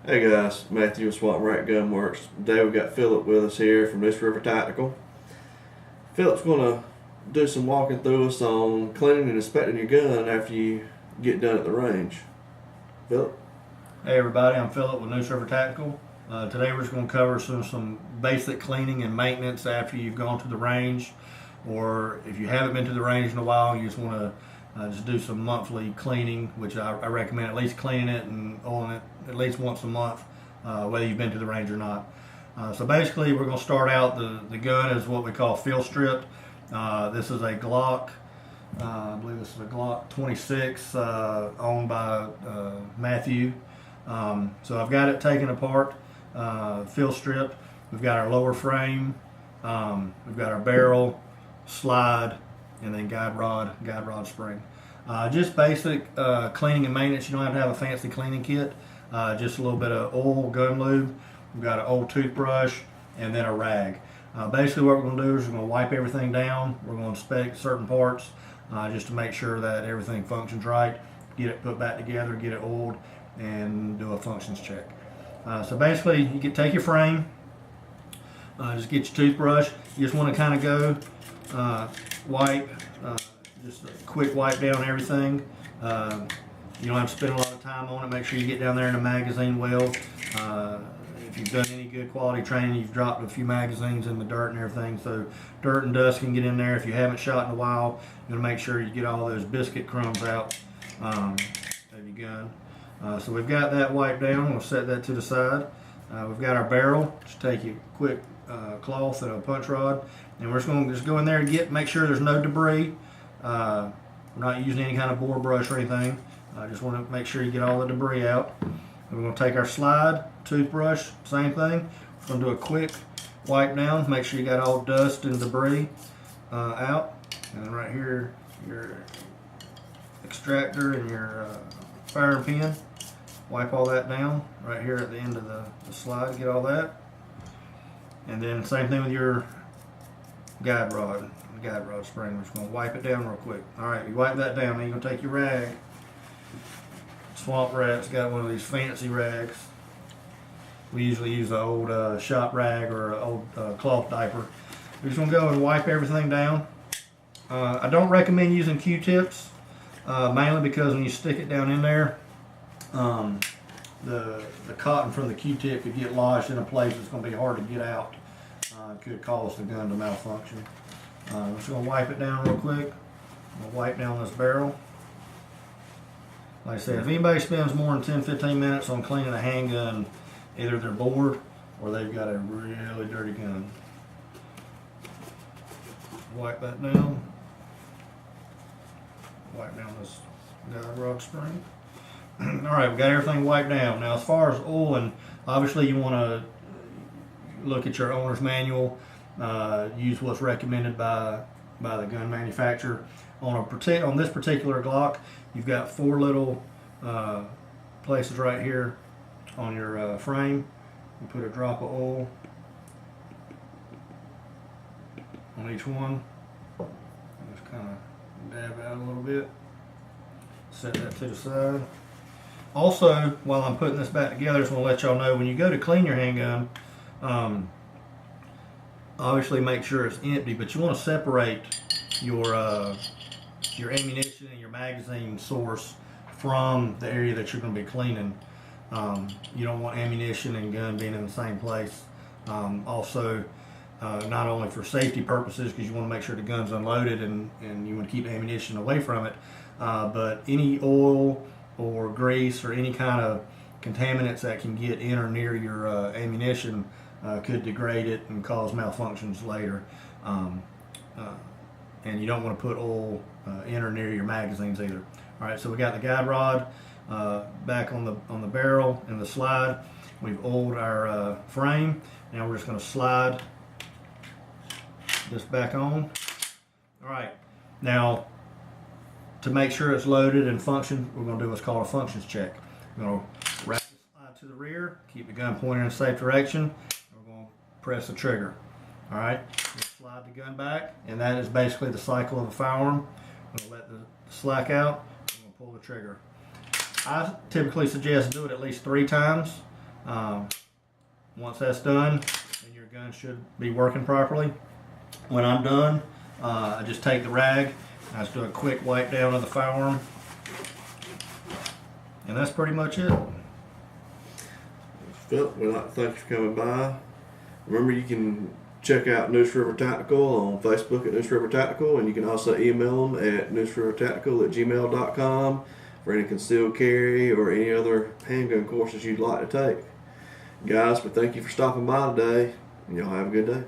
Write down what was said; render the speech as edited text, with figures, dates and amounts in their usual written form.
Hey guys, Matthew with Swamp Rat Gunworks. Today we've got Philip with us here from East River Tactical. Philip's going to do some walking through us on cleaning and inspecting your gun after you get done at the range. Philip? Hey everybody, I'm Philip with East River Tactical. Today we're just going to cover some basic cleaning and maintenance after you've gone to the range, or if you haven't been to the range in a while, you just want to just do some monthly cleaning, which I recommend at least cleaning it and oiling it at least once a month, whether you've been to the range or not. So basically we're going to start out, the gun is what we call field stripped. This is a Glock, I believe this is a Glock 26 owned by Matthew. So I've got it taken apart, field stripped. We've got our lower frame, we've got our barrel, slide, and then guide rod spring. Just basic cleaning and maintenance. You don't have to have a fancy cleaning kit. Just a little bit of oil, gun lube. We've got an old toothbrush and then a rag. Basically what we're going to do is we're going to wipe everything down. We're going to inspect certain parts just to make sure that everything functions right. Get it put back together, get it oiled, and do a functions check. So basically you can take your frame, just get your toothbrush. You just want to kind of go wipe, just a quick wipe down everything. You don't have to spend a lot of time on it. Make sure you get down there in the magazine well. If you've done any good quality training, you've dropped a few magazines in the dirt and everything, so dirt and dust can get in there. If you haven't shot in a while, you're going to make sure you get all those biscuit crumbs out of your gun. So we've got that wiped down. We'll set that to the side. We've got our barrel. Just take a quick cloth and a punch rod, and we're just going to go in there and make sure there's no debris. We're not using any kind of bore brush or anything. I just want to make sure you get all the debris out. We're going to take our slide, toothbrush, same thing. We're going to do a quick wipe down. Make sure you got all dust and debris out. And then right here, your extractor and your firing pin. Wipe all that down right here at the end of the slide. Get all that. And then same thing with your guide rod spring. We're just going to wipe it down real quick. Alright, you wipe that down, then you're going to take your rag. Swamp Rat's got one of these fancy rags. We usually use an old shop rag or an old cloth diaper. We're just going to go and wipe everything down. I don't recommend using Q-tips, mainly because when you stick it down in there, the cotton from the Q-tip could get lodged in a place that's going to be hard to get out. It could cause the gun to malfunction. I'm just going to wipe it down real quick. I'm going to wipe down this barrel. Like I said, if anybody spends more than 10-15 minutes on cleaning a handgun, either they're bored or they've got a really dirty gun. Wipe that down. Wipe down this guide rod spring. Alright, we've got everything wiped down. Now as far as oiling, obviously you want to look at your owner's manual, use what's recommended by the gun manufacturer. On this particular Glock, you've got 4 little places right here on your frame. You put a drop of oil on each one. Just kind of dab out a little bit. Set that to the side. Also, while I'm putting this back together, I just want to let y'all know when you go to clean your handgun, obviously make sure it's empty, but you want to separate your ammunition and your magazine source from the area that you're going to be cleaning. You don't want ammunition and gun being in the same place. Also, not only for safety purposes, because you want to make sure the gun's unloaded and you want to keep ammunition away from it, but any oil or grease or any kind of contaminants that can get in or near your ammunition could degrade it and cause malfunctions later. And you don't want to put oil in or near your magazines either. Alright, so we got the guide rod back on the barrel and the slide. We've oiled our frame. Now we're just going to slide this back on. Alright, now to make sure it's loaded and function, we're going to do what's called a functions check. We're going to wrap the slide to the rear, keep the gun pointed in a safe direction, and we're going to press the trigger. Alright, slide the gun back, and that is basically the cycle of a firearm. I'm going to let the slack out, I'm going to pull the trigger. I typically suggest do it at least 3 times. Once that's done, then your gun should be working properly. When I'm done, I just take the rag, I just do a quick wipe down of the firearm, and that's pretty much it. Phil, we'd like to thank you for coming by. Remember, you can check out News River Tactical on Facebook at News River Tactical, and you can also email them at newsrivertactical@gmail.com for any concealed carry or any other handgun courses you'd like to take. Guys, we thank you for stopping by today, and y'all have a good day.